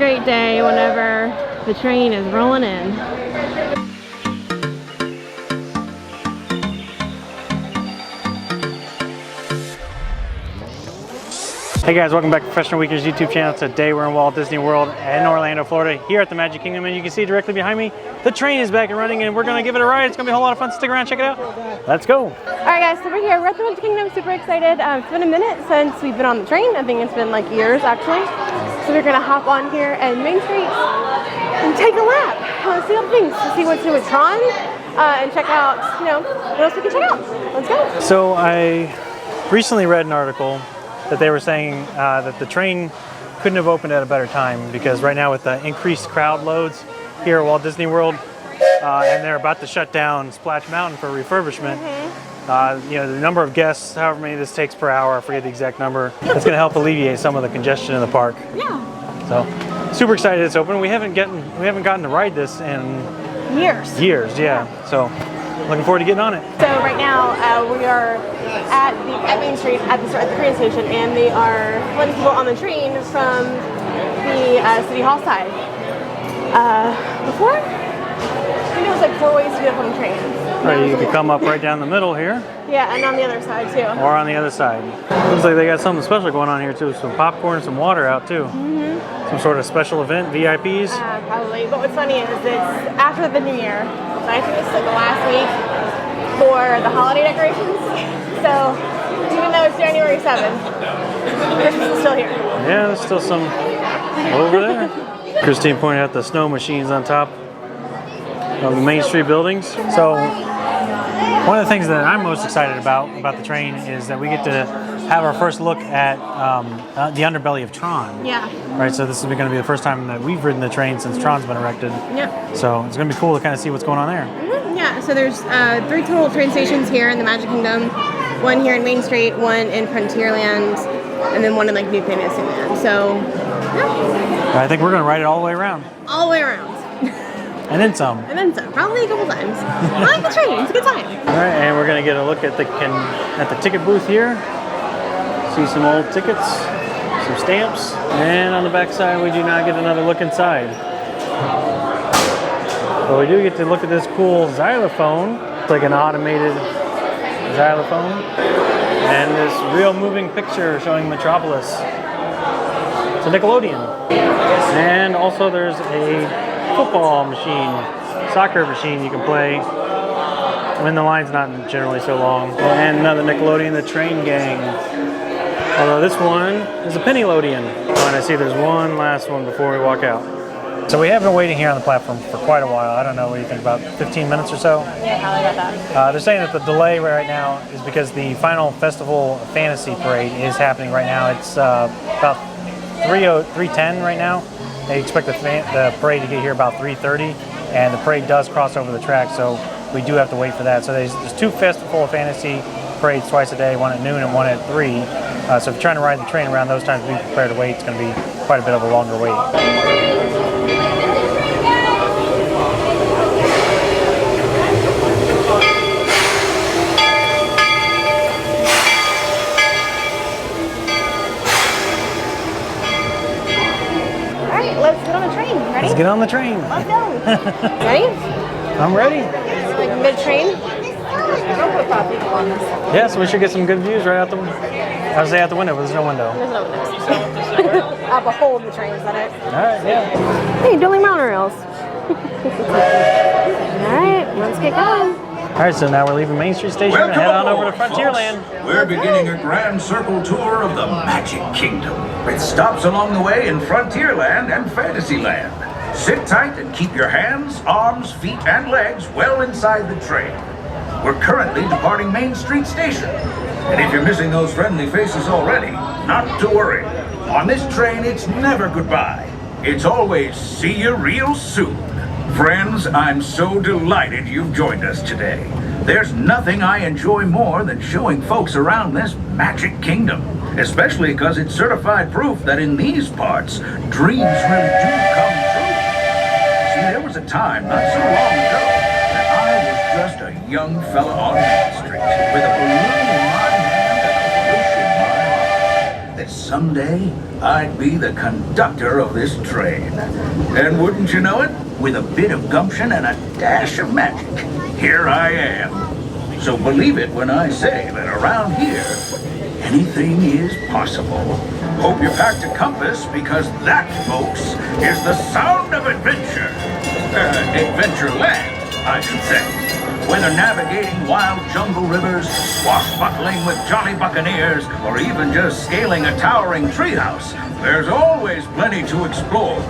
great day whenever the train is rolling in. Hey guys, welcome back to Professional Weekers YouTube channel. Today we're in Walt Disney World in Orlando, Florida, here at the Magic Kingdom, and you can see directly behind me, the train is back and running, and we're gonna give it a ride. It's gonna be a whole lot of fun. Stick around, check it out. Let's go. All right guys, so we're here, we're at the Magic Kingdom, super excited. It's been a minute since we've been on the train. I think it's been like years actually. So we're gonna hop on here at Main Street and take a lap. See all the things, see what's new with Tron, and check out, you know, what else we can check out. Let's go. So I recently read an article that they were saying that the train couldn't have opened at a better time, because right now with the increased crowd loads here at Walt Disney World, and they're about to shut down Splash Mountain for refurbishment, you know, the number of guests, however many this takes per hour, I forget the exact number, that's going to help alleviate some of the congestion in the park. Yeah. So super excited it's open. We haven't gotten to ride this in years, yeah. So looking forward to getting on it. So right now we are at Main Street at the train station, and they are letting people on the train from the City Hall side. Before, I think it was like 4 ways to get up on the train. Right, you can come up right down the middle here. Yeah, and on the other side too. Or on the other side. Looks like they got something special going on here too. Some popcorn, some water out too. Some sort of special event, VIPs. Probably. But what's funny is it's after the New Year. So I think it's like the last week for the holiday decorations. So even though it's January 7th, Christmas is still here. Yeah, there's still some over there. Christine pointed out the snow machines on top of the Main Street buildings. So one of the things that I'm most excited about the train is that we get to have our first look at the underbelly of Tron. Yeah. Right, so this is going to be the first time that we've ridden the train since Tron's been erected. Yep. So it's going to be cool to kind of see what's going on there. Yeah, so there's 3 total train stations here in the Magic Kingdom. One here in Main Street, one in Frontierland, and then one in like New Fantasyland. So, yeah. I think we're going to ride it all the way around. All the way around. And then some. And then some, probably a couple times. I like the train, it's a good time. All right, and we're going to get a look at the ticket booth here. See some old tickets, some stamps, and on the back side we do not get another look inside. But we do get to look at this cool xylophone. It's like an automated xylophone. And this real moving picture showing Metropolis. It's a Nickelodeon. And also there's a football machine, soccer machine you can play when the line's not generally so long. And another Nickelodeon, the Train Gang. Although this one is a Pennylodeon. Oh, and I see there's one last one before we walk out. So we have been waiting here on the platform for quite a while. I don't know, what do you think, about 15 minutes or so? Yeah, probably about that. They're saying that the delay right now is because the final Festival Fantasy Parade is happening right now. It's about 3:10 right now. They expect the parade to get here about 3:30, and the parade does cross over the track, so we do have to wait for that. So there's 2 Festival of Fantasy parades twice a day, one at noon and one at 3. So if you're trying to ride the train around those times, be prepared to wait. It's going to be quite a bit of a longer wait. Let's get on the train. Ready? Let's get on the train. Let's go. Ready? I'm ready. Like mid-train? Yeah, so we should get some good views right out the window. I was out the window, but there's no window. There's no windows. I'll behold the train, is that it? All right, yeah. Hey, dueling monorails. All right, let's get going. All right, so now we're leaving Main Street Station and head on over to Frontierland. Folks. We're beginning a grand circle tour of the Magic Kingdom, with stops along the way in Frontierland and Fantasyland. Sit tight and keep your hands, arms, feet, and legs well inside the train. We're currently departing Main Street Station. And if you're missing those friendly faces already, not to worry. On this train, it's never goodbye. It's always see you real soon. Friends, I'm so delighted you've joined us today. There's nothing I enjoy more than showing folks around this Magic Kingdom, especially because it's certified proof that in these parts, dreams really do come true. See, there was a time not so long ago that I was just a young fella on Main Street with a balloon in my hand and a wish in my heart. that someday I'd be the conductor of this train. And wouldn't you know it, with a bit of gumption and a dash of magic, here I am. So believe it when I say that around here, anything is possible. Hope you packed a compass, because that, folks, is the sound of adventure. Adventureland, I should say. Whether navigating wild jungle rivers, swashbuckling with jolly buccaneers, or even just scaling a towering treehouse, there's always plenty to explore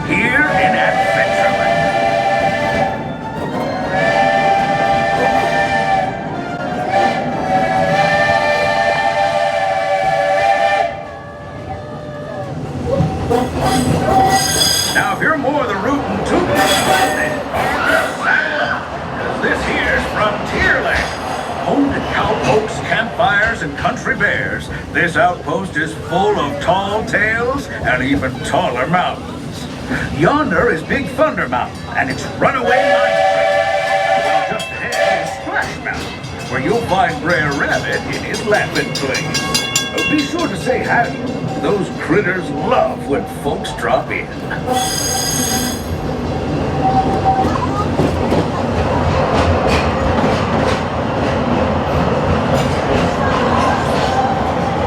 here in Adventureland. Now, if you're more the rootin' tootin', then saddle up, 'cause this here's Frontierland. Home to cowpokes, campfires, and country bears, this outpost is full of tall tales and even taller mountains. Yonder is Big Thunder Mountain and its runaway mine train. Well, just ahead is Splash Mountain, where you'll find Brer Rabbit in his laughing place. Be sure to say howdy. Those critters love when folks drop in.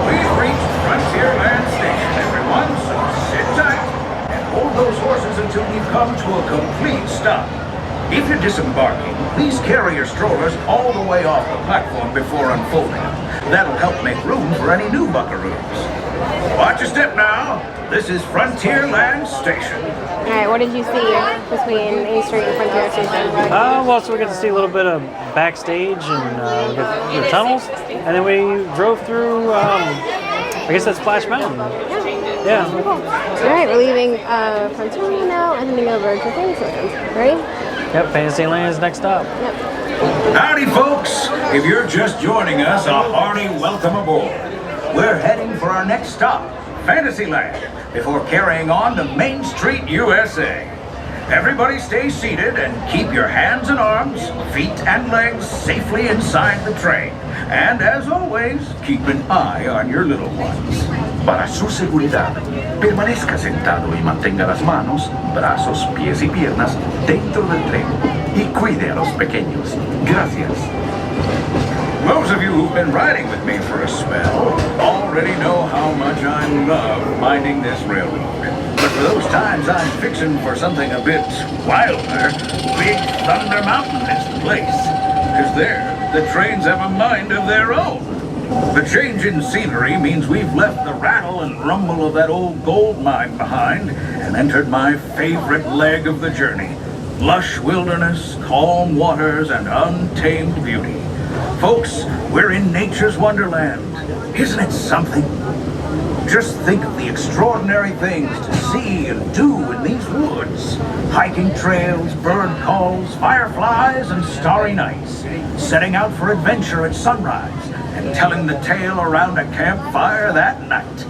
We've reached Frontierland Station, everyone, so sit tight and hold those horses until we've come to a complete stop. If you're disembarking, please carry your strollers all the way off the platform before unfolding. That'll help make room for any new buckaroos. Watch your step now. This is Frontierland Station. All right, what did you see between Main Street and Frontier Station? Well, so we got to see a little bit of backstage, and we got through the tunnels, and then we drove through, I guess that's Splash Mountain. Yeah. Cool. All right, we're leaving Frontierland now and heading over to Fantasyland. Ready? Yep, Fantasyland is next stop. Yep. Howdy, folks. If you're just joining us, a hearty welcome aboard. We're heading for our next stop, Fantasyland, before carrying on to Main Street, USA. Everybody stay seated and keep your hands and arms, feet and legs safely inside the train. And as always, keep an eye on your little ones. Para su seguridad, permanezca sentado y mantenga las manos, brazos, pies y piernas dentro del tren. Y cuide a los pequeños. Gracias. Those of you who've been riding with me for a spell already know how much I love minding this railroad. But for those times I'm fixing for something a bit wilder, Big Thunder Mountain is the place. 'Cause there, the trains have a mind of their own. The change in scenery means we've left the rattle and rumble of that old gold mine behind and entered my favorite leg of the journey. Lush wilderness, calm waters, and untamed beauty. Folks, we're in nature's wonderland. Isn't it something? Just think of the extraordinary things to see and do in these woods. Hiking trails, bird calls, fireflies, and starry nights. Setting out for adventure at sunrise and telling the tale around a campfire that night.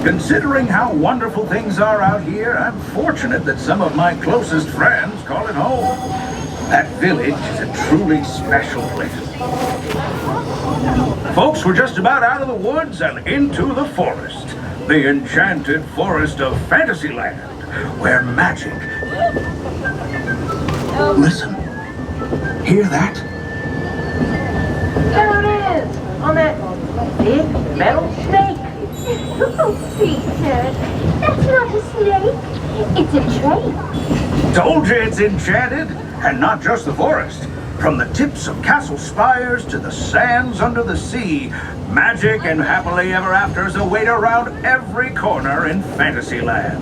Considering how wonderful things are out here, I'm fortunate that some of my closest friends call it home. That village is a truly special place. Folks, we're just about out of the woods and into the forest. The enchanted forest of Fantasyland, where magic... Listen. Hear that? There it is! On that big metal snake! Oh, Peter, that's not a snake. It's a train. Told you it's enchanted, and not just the forest. From the tips of castle spires to the sands under the sea, magic and happily ever afters await around every corner in Fantasyland.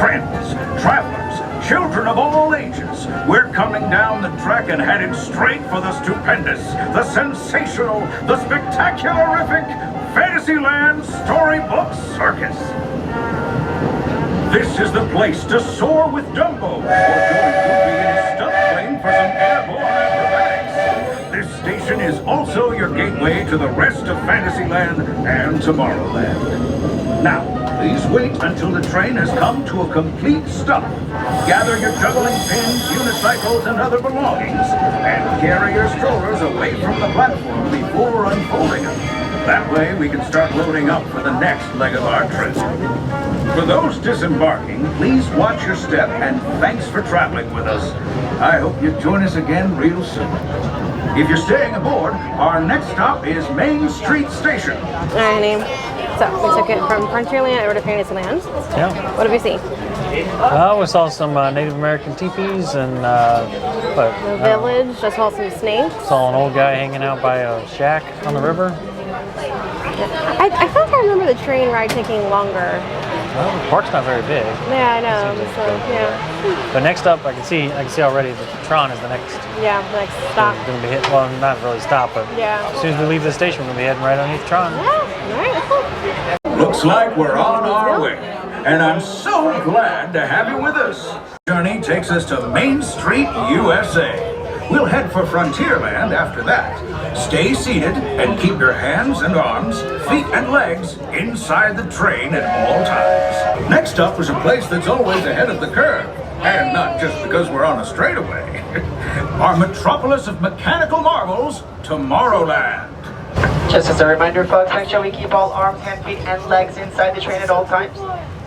Friends, travelers, children of all ages, we're coming down the track and headed straight for the stupendous, the sensational, the spectacularific Fantasyland Storybook Circus. This is the place to soar with Dumbo, or join Goofy in his stunt plane for some airborne acrobatics. This station is also your gateway to the rest of Fantasyland and Tomorrowland. Now, Please wait until the train has come to a complete stop. Gather your juggling pins, unicycles, and other belongings, and carry your strollers away from the platform before unfolding them. That way we can start loading up for the next leg of our trip. For those disembarking, please watch your step and thanks for traveling with us. I hope you join us again real soon. If you're staying aboard, our next stop is Main Street Station. Alright, honey. So we took it from Frontierland over to Fantasyland. Yeah. What did we see? We saw some Native American teepees and The village. I saw some snakes. saw an old guy hanging out by a shack on the river. I feel like I remember the train ride taking longer. Well, the park's not very big. Yeah, I know. So, yeah. But next up, I can see already that Tron is the next. Yeah, next stop. Going to be hit. Well, not really stop, but Yeah. as soon as we leave the station, we're going to be heading right underneath Tron. Yeah, alright, that's cool. Looks like we're on our way, and I'm so glad to have you with us. Journey takes us to Main Street, USA. We'll head for Frontierland after that. Stay seated and keep your hands and arms, feet and legs inside the train at all times. Next up is a place that's always ahead of the curve, and not just because we're on a straightaway. Our metropolis of mechanical marvels, Tomorrowland. Just as a reminder, folks, make sure we keep all arms, hands, feet, and legs inside the train at all times.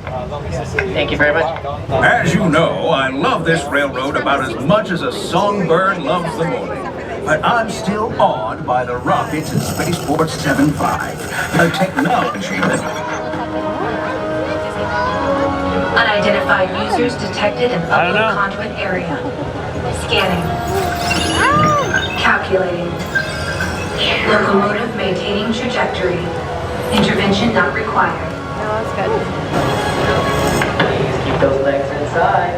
Thank you very much. As you know, I love this railroad about as much as a songbird loves the morning. But I'm still awed by the rockets and Spaceport 75. The technology. Unidentified users detected in I don't upload know. conduit area. Scanning. Calculating. Locomotive maintaining trajectory. Intervention not required. No, that's good. Please keep those legs inside.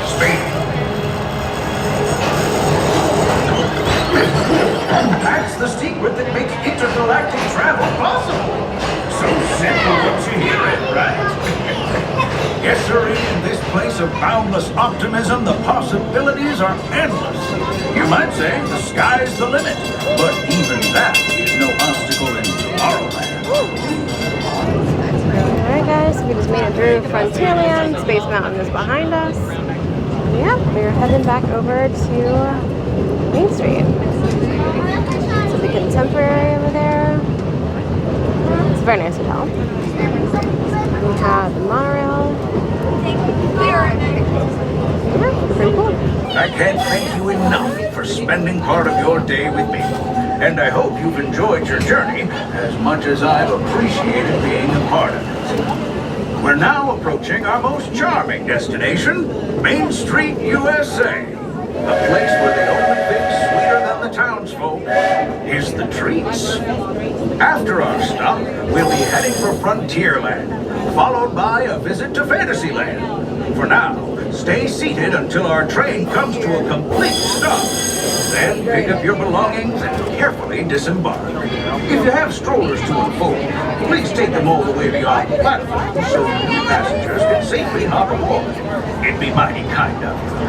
Speed. That's the secret that makes intergalactic travel possible. So simple once you hear it, right? Yes, sir, in this place of boundless optimism, the possibilities are endless. You might say the sky's the limit, but even that is no obstacle in Tomorrowland. Alright guys, we just made it through Frontierland. Space Mountain is behind us. Yeah, we're heading back over to Main Street. So the Contemporary over there. It's a very nice hotel. We have the monorail. Yeah, pretty cool. I can't thank you enough for spending part of your day with me. And I hope you've enjoyed your journey as much as I've appreciated being a part of it. We're now approaching our most charming destination, Main Street, USA. A place where the only thing sweeter than the townsfolk is the treats. After our stop, we'll be heading for Frontierland, followed by a visit to Fantasyland. For now, stay seated until our train comes to a complete stop. Then pick up your belongings and carefully disembark. If you have strollers to unfold, please take them all the way beyond the platform so new passengers can safely hop aboard. It'd be mighty kind of you.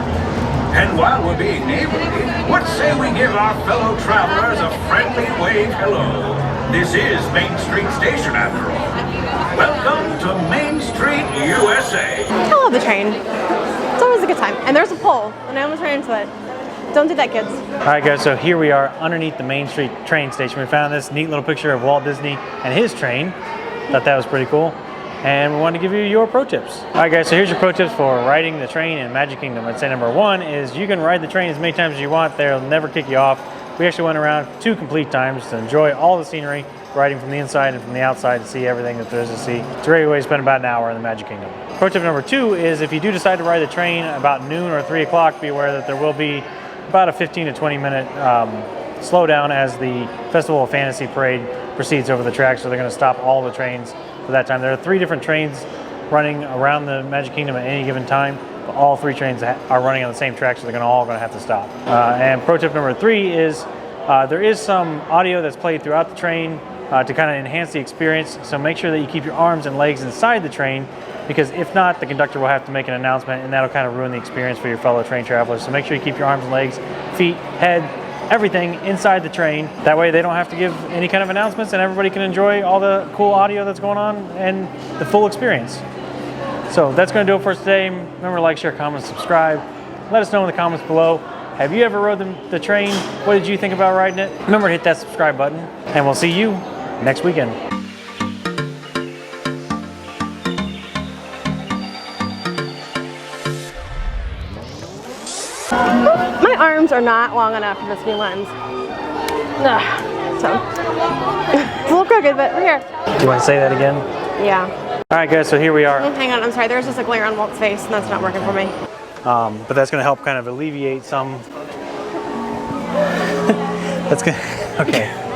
And while we're being neighborly, what say we give our fellow travelers a friendly wave hello? This is Main Street Station after all. Welcome to Main Street, USA. I love the train. It's always a good time. And there's a pole, and I almost ran into it. Don't do that, kids. All right, guys, so here we are underneath the Main Street train station. We found this neat little picture of Walt Disney and his train. Thought that was pretty cool. And we wanted to give you your pro tips. All right, guys, so here's your pro tips for riding the train in Magic Kingdom. I'd say number one is you can ride the train as many times as you want. They'll never kick you off. We actually went around 2 complete times to enjoy all the scenery, riding from the inside and from the outside to see everything that there is to see. It's a great way to spend about an hour in the Magic Kingdom. Pro tip number 2 is if you do decide to ride the train about noon or 3 o'clock, be aware that there will be about a 15 to 20 minute slowdown as the Festival of Fantasy Parade proceeds over the track, so they're going to stop all the trains for that time. There are 3 different trains running around the Magic Kingdom at any given time, but all 3 trains are running on the same track, so they're all going to have to stop. And pro tip number 3 is there is some audio that's played throughout the train to kind of enhance the experience, so make sure that you keep your arms and legs inside the train, because if not, the conductor will have to make an announcement, and that'll kind of ruin the experience for your fellow train travelers. So make sure you keep your arms and legs, feet, head everything inside the train. That way they don't have to give any kind of announcements and everybody can enjoy all the cool audio that's going on and the full experience. So that's going to do it for us today. Remember to like, share, comment, subscribe. Let us know in the comments below. Have you ever rode the train? What did you think about riding it? Remember to hit that subscribe button and we'll see you next weekend. My arms are not long enough for this new lens. Ugh. So, it's a little crooked, but we're here. Do you want to say that again? Yeah. All right, guys, so here we are. Hang on, I'm sorry. There's just a glare on Walt's face, and that's not working for me. But that's going to help kind of alleviate some. That's good. Okay.